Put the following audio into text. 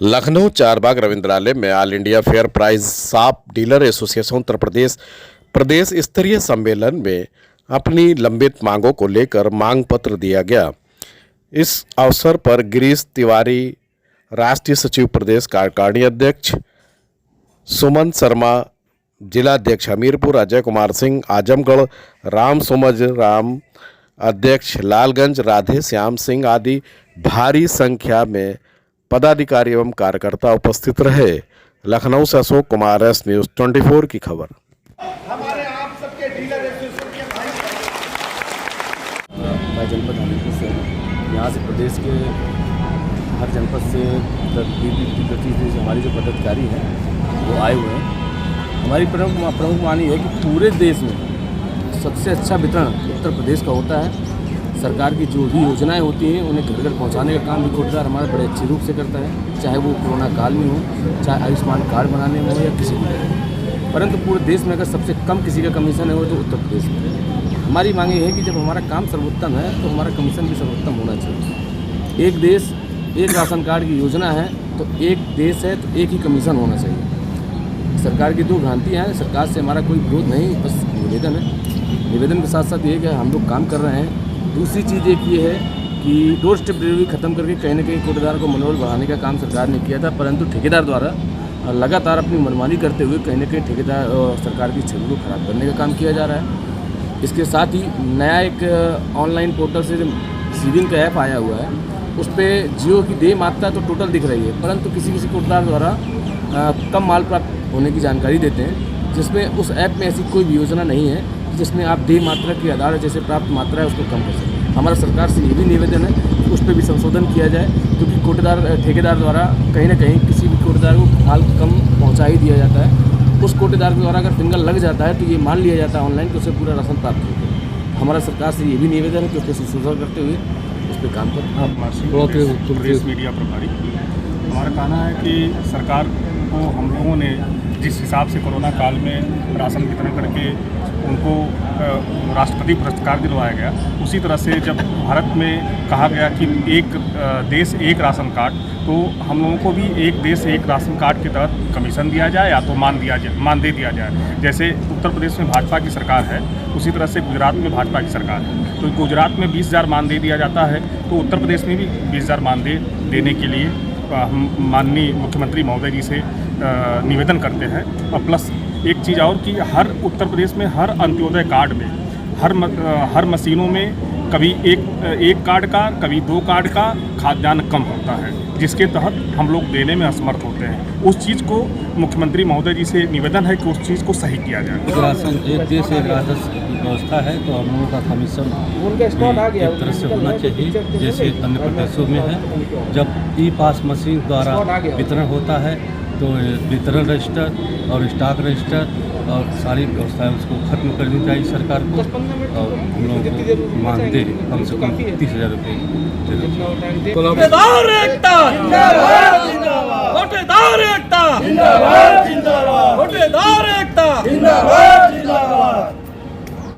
लखनऊ चारबाग रविंद्रालय में all India fair price shop dealer association Uttar Pradesh प्रदेश स्तरीय सम्मेलन में अपनी लंबित मांगों को लेकर मांग पत्र दिया गया। इस अवसर पर गिरीश तिवारी, राष्ट्रीय सचिव प्रदेश कार्यकारिणी अध्यक्ष सुमन शर्मा, जिलाध्यक्ष हमीरपुर अजय कुमार सिंह, आजमगढ़ राम सुमज राम, अध्यक्ष लालगंज राधे श्याम सिंह आदि भारी संख्या में पदाधिकारी एवं कार्यकर्ता उपस्थित रहे। लखनऊ से अशोक कुमार, एस न्यूज़ 24 की खबर। हमारे आप सबके डीलर एसोसिएशन के भाई मैं जनपद हमीरपुर से यहाँ से प्रदेश के हर जनपद से गति से हमारी जो पदाधिकारी हैं वो आए हुए हैं। हमारी प्रमुख मांग है कि पूरे देश में सबसे अच्छा वितरण उत्तर प्रदेश का होता है। सरकार की जो भी योजनाएं होती हैं उन्हें घर घर पहुंचाने का काम भी कोटदार हमारा बड़े अच्छे रूप से करता है, चाहे वो कोरोना काल में हो, चाहे आयुष्मान कार्ड बनाने में हो या किसी भी। परंतु पूरे देश में अगर सबसे कम किसी का कमीशन है वो तो उत्तर प्रदेश में। हमारी मांग ये है कि जब हमारा काम सर्वोत्तम है तो हमारा कमीशन भी सर्वोत्तम होना चाहिए। एक देश एक राशन कार्ड की योजना है तो एक देश है तो एक ही कमीशन होना चाहिए। सरकार की दो भ्रांतियाँ हैं, सरकार से हमारा कोई विरोध नहीं, बस निवेदन है। निवेदन के साथ साथ ये कि हम लोग काम कर रहे हैं। दूसरी चीज़ एक ये है कि डोर स्टेप डिलीवरी खत्म करके कहीं ना कहीं कोटेदार को मनोबल बढ़ाने का काम सरकार ने किया था, परंतु ठेकेदार द्वारा लगातार अपनी मनमानी करते हुए कहीं ना कहीं ठेकेदार सरकार की छवि को खराब करने का काम किया जा रहा है। इसके साथ ही नया एक ऑनलाइन पोर्टल से सीविंग का ऐप आया हुआ है, उस पर जियो की देय मात्रा तो टोटल दिख रही है, परंतु किसी किसी कोटेदार द्वारा कम माल प्राप्त होने की जानकारी देते हैं, जिसमें उस ऐप में ऐसी कोई भी योजना नहीं है जिसमें आप देय मात्रा के आधार जैसे प्राप्त मात्रा है उसको कम कर सकें। हमारा सरकार से ये भी निवेदन है कि उस पर भी संशोधन किया जाए, क्योंकि ठेकेदार द्वारा कहीं ना कहीं किसी भी कोटेदार को माल कम पहुंचा ही दिया जाता है। उस कोटेदार के द्वारा अगर फिंगर लग जाता है तो ये मान लिया जाता है ऑनलाइन कि उसे पूरा राशन प्राप्त होता है। हमारा सरकार से ये भी निवेदन है कि उसको संशोधन करते हुए उस पर काम करें। प्रेस मीडिया प्रभारी, हमारा कहना है कि सरकार को हम लोगों ने जिस हिसाब से कोरोना काल में राशन वितरण करके उनको राष्ट्रपति पुरस्कार दिलवाया गया, उसी तरह से जब भारत में कहा गया कि एक देश एक राशन कार्ड, तो हम लोगों को भी एक देश एक राशन कार्ड के तहत कमीशन दिया जाए या तो मानदेय दिया जाए। जैसे उत्तर प्रदेश में भाजपा की सरकार है, उसी तरह से गुजरात में भाजपा की सरकार है, तो गुजरात में 20,000 मानदेय दिया जाता है, तो उत्तर प्रदेश में भी 20,000 मानदेय देने के लिए हम माननीय मुख्यमंत्री महोदय जी से निवेदन करते हैं। और प्लस एक चीज़ और कि हर उत्तर प्रदेश में हर अंत्योदय कार्ड में हर मशीनों में कभी एक कार्ड का कभी 2 कार्ड का खाद्यान्न कम होता है, जिसके तहत हम लोग देने में असमर्थ होते हैं। उस चीज़ को मुख्यमंत्री महोदय जी से निवेदन है कि उस चीज़ को सही किया जाए। राशन एक देश एक राशन व्यवस्था है तो हम लोगों का कमीशन एक तरह से होना चाहिए जैसे अन्य प्रदेशों में है। जब ई पास मशीन द्वारा वितरण होता है तो वितरण रजिस्टर और स्टॉक रजिस्टर और सारी व्यवस्थाएं उसको खत्म करनी चाहिए सरकार को, और हम लोगों को मानदेय कम से कम 30,000 रुपये जिंदाबाद।